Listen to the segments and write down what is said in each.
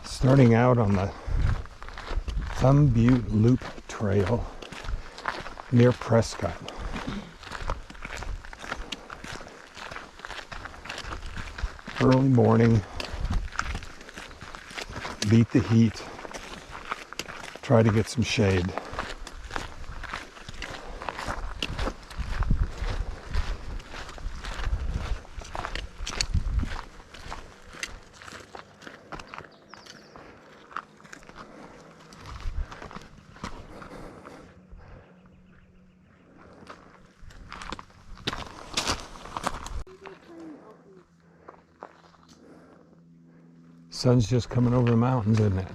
Starting out on the Thumb Butte Loop Trail near Prescott. Early morning, beat the heat, try to get some shade. Sun's just coming over the mountains, isn't it?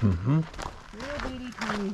Mm-hmm. Real bitty tiny.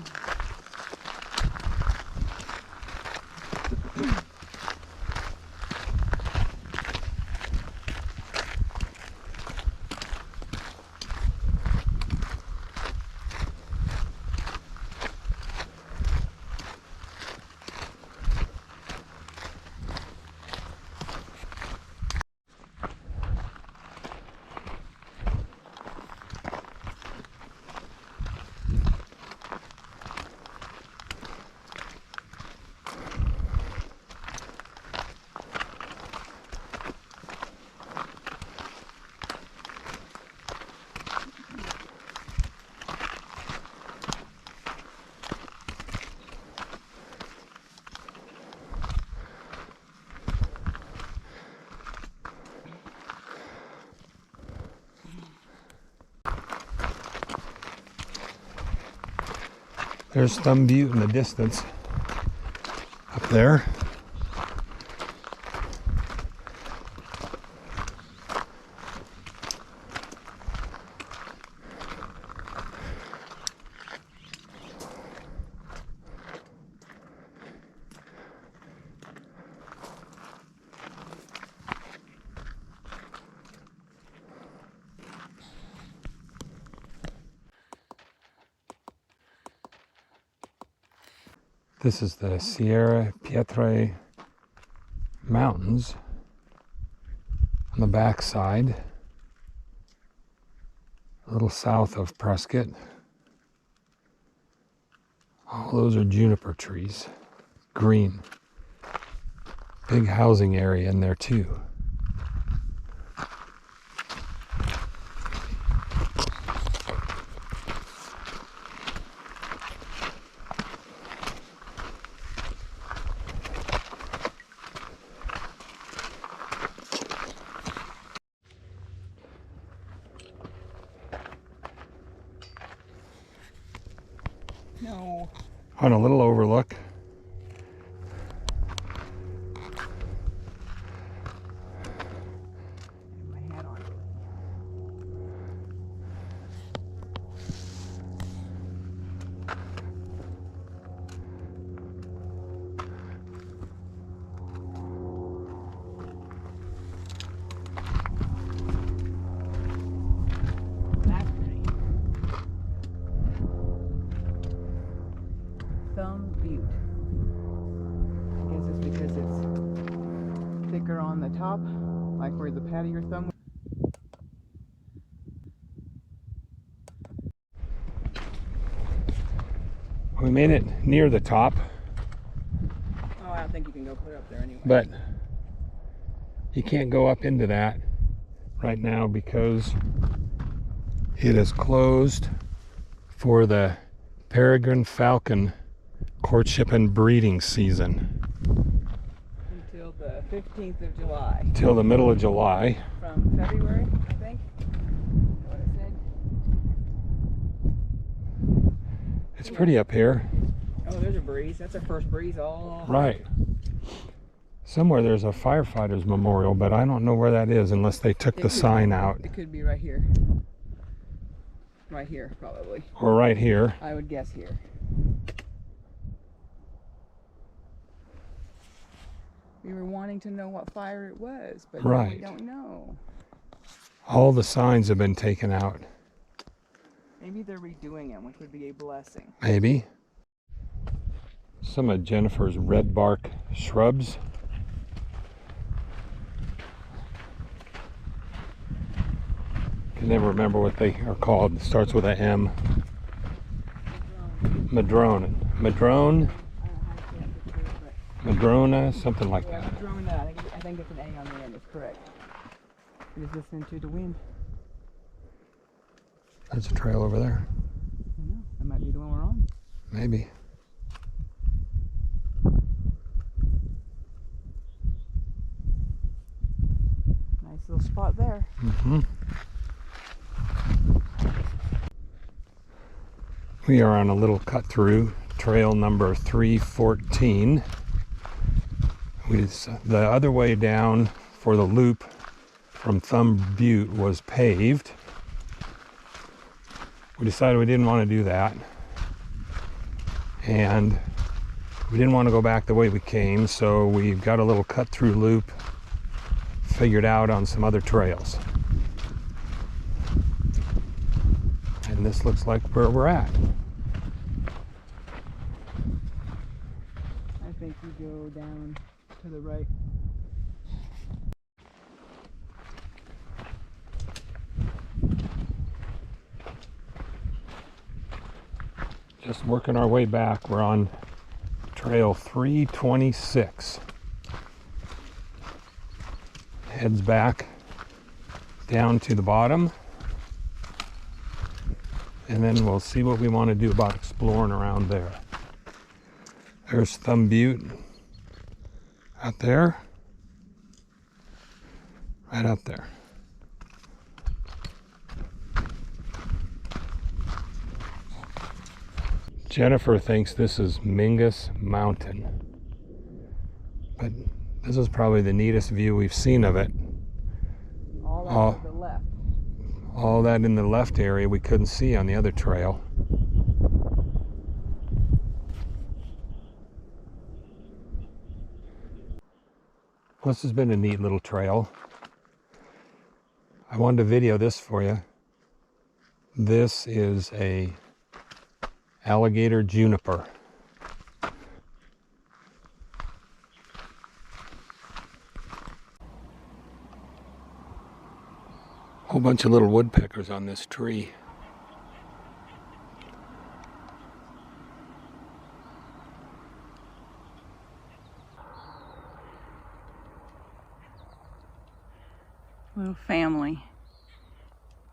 There's Thumb Butte in the distance up there. This is the Sierra Pietre Mountains on the back side, a little south of Prescott. All those are juniper trees, green. Big housing area in there too. No. On a little overlook. My hat on. That's pretty. Thumb Butte. I guess it's because it's thicker on the top, like where the pad of your thumb. We made it near the top, Oh, I don't think you can go clear up there anyway. but you can't go up into that right now because it is closed for the peregrine falcon courtship and breeding season Until the 15th of July. till the middle of July. From February, I think. Is that what it said? It's pretty up here. Oh, there's a breeze. That's our first breeze all. Right. Somewhere there's a firefighters memorial, but I don't know where that is unless they took the sign out. It could be right here. Right here, probably. Or right here. I would guess here. We were wanting to know what fire it was, but now Right. we don't know. All the signs have been taken out. Maybe they're redoing them, which would be a blessing. Maybe. Some of Jennifer's red bark shrubs. Can never remember what they are called. It starts with a M. Madrone. Madrone. Madrona, something like Yeah, that. Madrona. I think it's an A on the end. It's correct. We're just listening to the wind. There's a trail over there. I know. That might be the one we're on. Maybe. Nice little spot there. Mm-hmm. We are on a little cut through, trail number 314. The other way down for the loop from Thumb Butte was paved. We decided we didn't want to do that. And we didn't want to go back the way we came, so we got a little cut through loop figured out on some other trails. And this looks like where we're at. I think you go down to the right. Just working our way back. We're on trail 326. Heads back down to the bottom. And then we'll see what we want to do about exploring around there. There's Thumb Butte out there. Right up there. Jennifer thinks this is Mingus Mountain. But this is probably the neatest view we've seen of it. All that to the left. All that in the left area we couldn't see on the other trail. This has been a neat little trail. I wanted to video this for you. This is a alligator juniper. Whole bunch of little woodpeckers on this tree. Little family.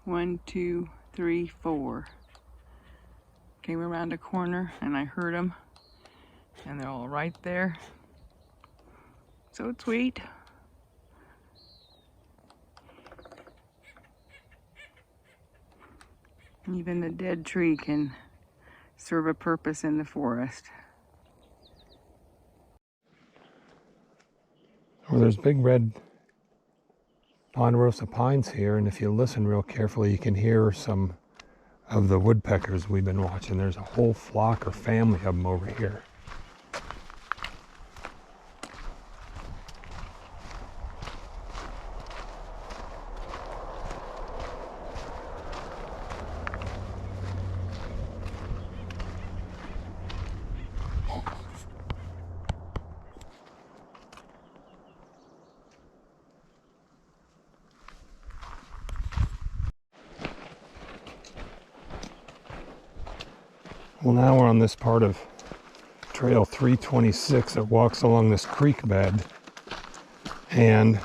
1, 2, 3, 4. Came around a corner and I heard them. And they're all right there. So sweet. Even a dead tree can serve a purpose in the forest. Well, there's big red ponderosa pines here, and if you listen real carefully, you can hear some of the woodpeckers we've been watching. There's a whole flock or family of them over here. Well, now we're on this part of Trail 326 that walks along this creek bed, and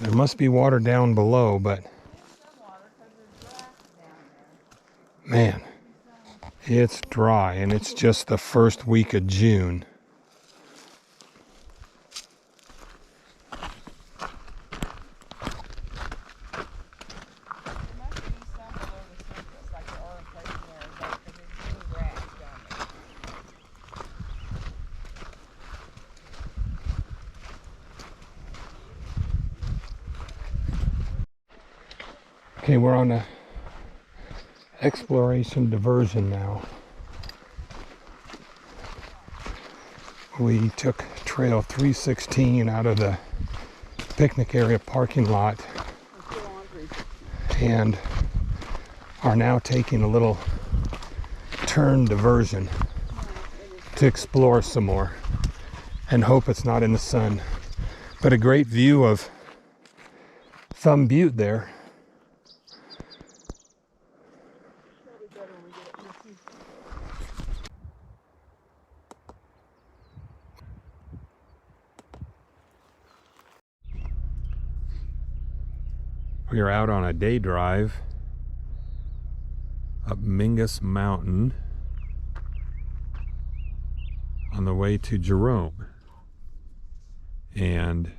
there must be water down below, but man, it's dry, and it's just the first week of June. Okay, we're on a exploration diversion now. We took trail 316 out of the picnic area parking lot and are now taking a little turn diversion to explore some more and hope it's not in the sun. But a great view of Thumb Butte there. We are out on a day drive up Mingus Mountain on the way to Jerome. And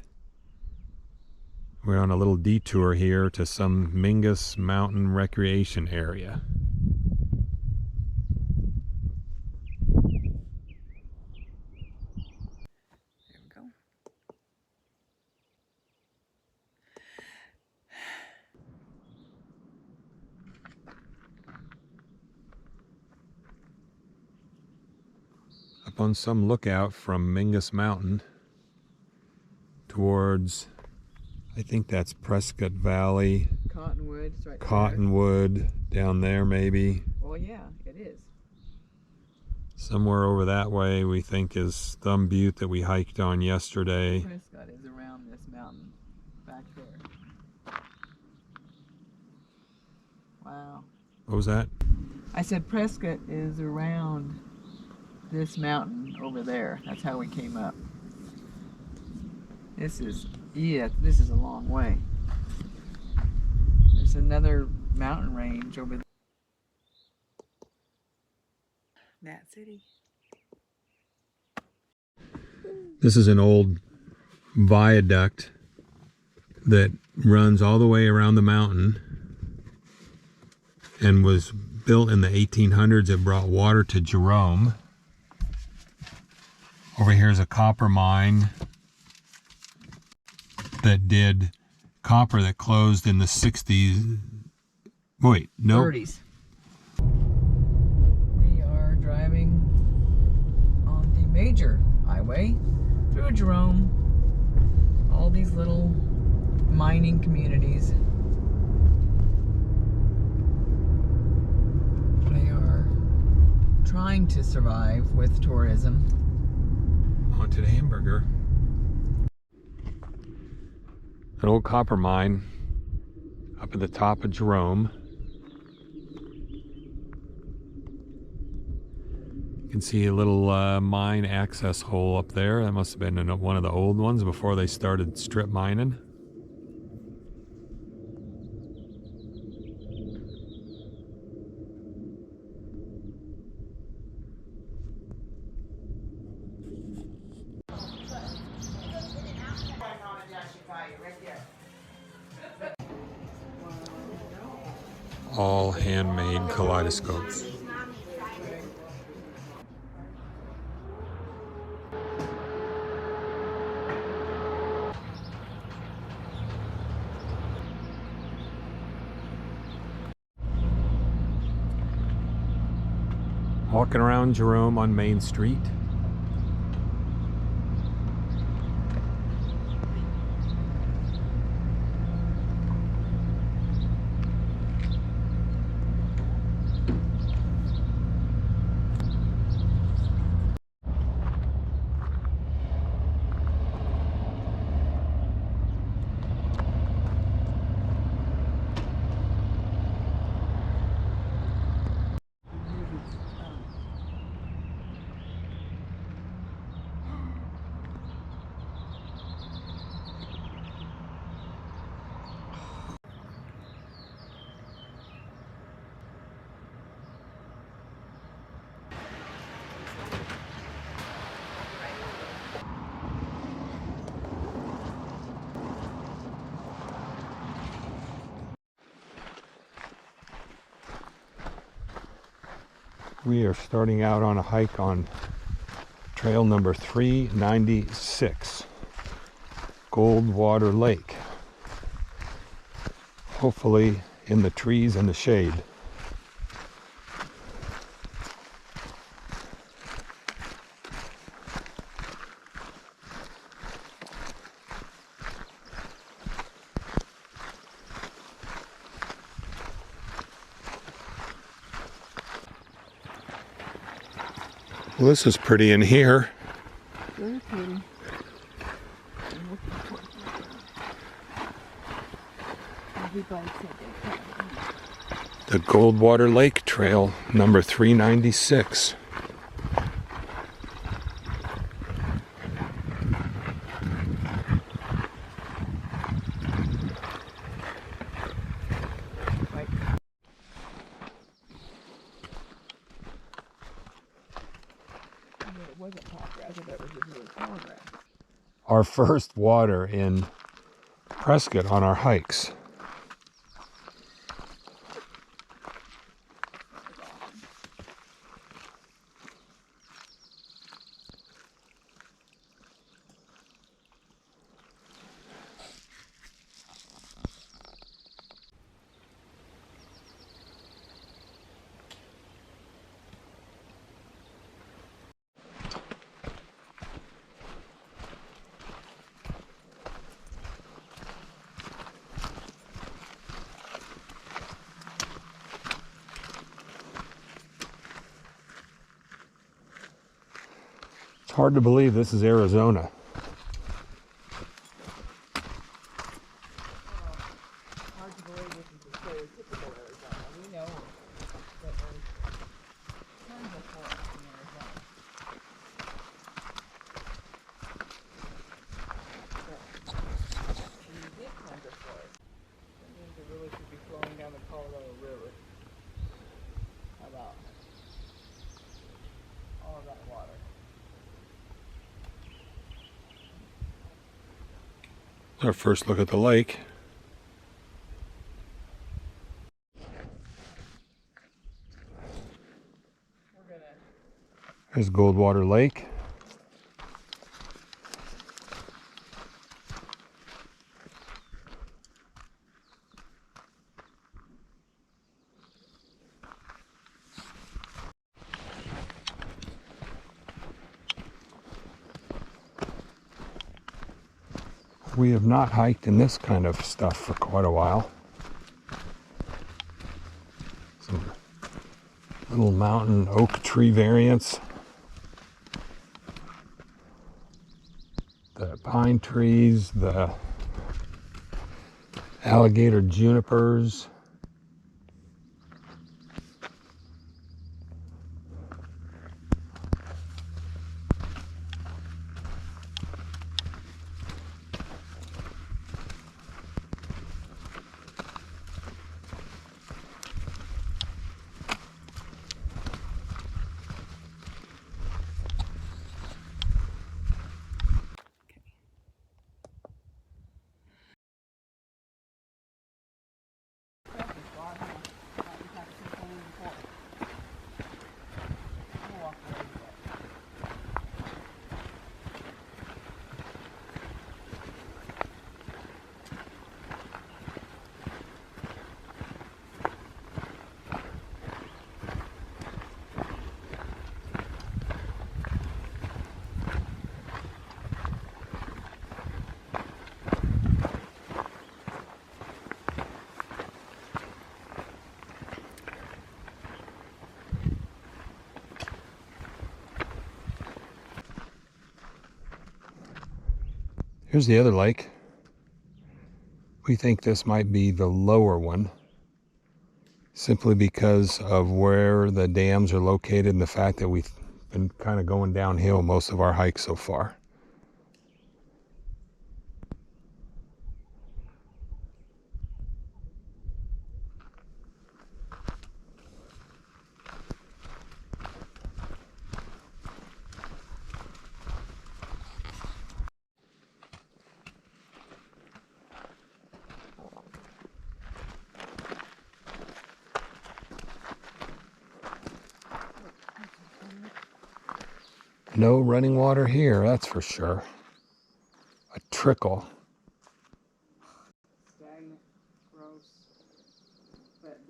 we're on a little detour here to some Mingus Mountain recreation area. There we go. Up on some lookout from Mingus Mountain towards, I think that's Prescott Valley. Cottonwood, it's right Cottonwood, down there maybe. there. Well, yeah, it is. Somewhere over that way we think is Thumb Butte that we hiked on yesterday. Prescott is around this mountain back there. Wow. What was that? I said Prescott is around this mountain over there. That's how we came up. This is a long way. There's another mountain range over there. Nat City. This is an old viaduct that runs all the way around the mountain and was built in the 1800s. It brought water to Jerome. Over here is a copper mine that did copper that closed in the 60s. Wait, no. 30s. We are driving on the major highway through Jerome. All these little mining communities. They are trying to survive with tourism. On to the hamburger. An old copper mine up at the top of Jerome. You can see a little mine access hole up there. That must have been one of the old ones before they started strip mining. All handmade kaleidoscopes. Walking around Jerome on Main Street. We are starting out on a hike on trail number 396, Goldwater Lake. Hopefully in the trees and the shade. Well, this is pretty in here. Very pretty. The Goldwater Lake Trail, number 396. Our first water in Prescott on our hikes. It's hard to believe this is Arizona. Hard to believe this is the stereotypical Arizona. We know that there's tons of forests in Arizona. But when you get tons of forests, that means it really should be flowing down the Colorado River. How about all of that water? Our first look at the lake. There's Goldwater Lake. We have not hiked in this kind of stuff for quite a while. Some little mountain oak tree variants. The pine trees, the alligator junipers. Here's the other lake. We think this might be the lower one, simply because of where the dams are located and the fact that we've been kind of going downhill most of our hikes so far. No running water here, that's for sure. A trickle. Stagnant, gross, but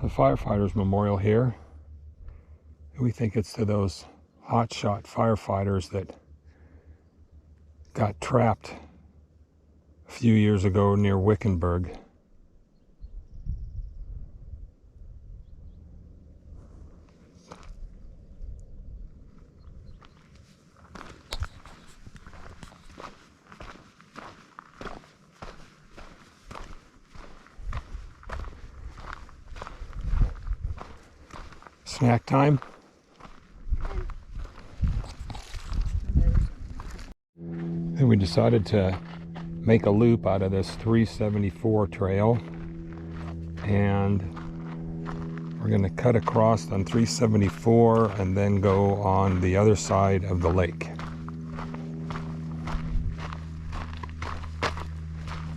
The firefighters memorial here We think it's to those hotshot firefighters that got trapped a few years ago near Wickenburg. Snack time. Then we decided to make a loop out of this 374 trail, and we're going to cut across on 374 and then go on the other side of the lake.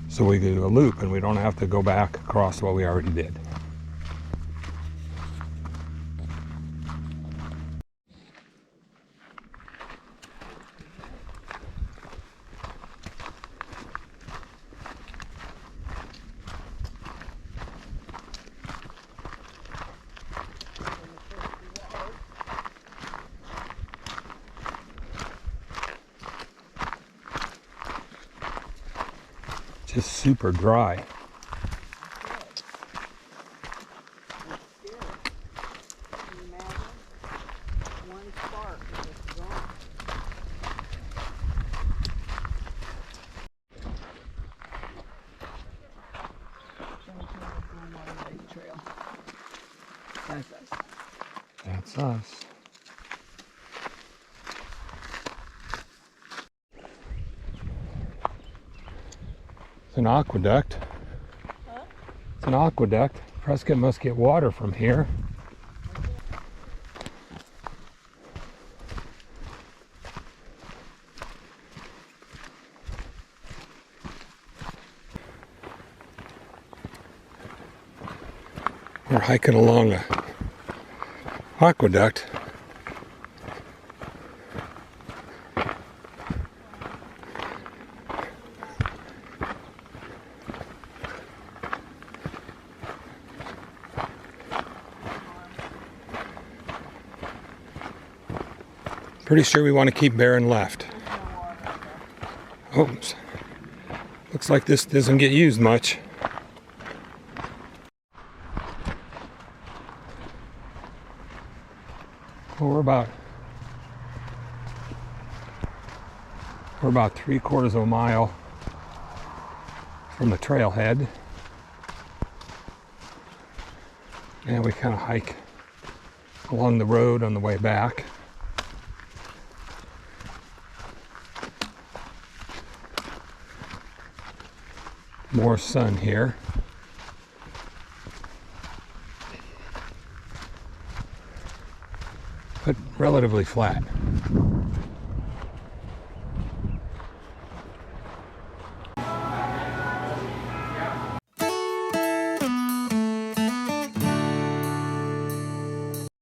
So we do a loop and we don't have to go back across what we already did. Just super dry. Can you imagine? One spark and it's gone. Trail. That's us. That's us. It's an aqueduct. Huh? It's an aqueduct. Prescott must get water from here. We're hiking along a aqueduct. Pretty sure we want to keep bearing left. Oops. Looks like this doesn't get used much. Well, we're about 3/4 of a mile from the trailhead, and we kind of hike along the road on the way back. More sun here. But relatively flat.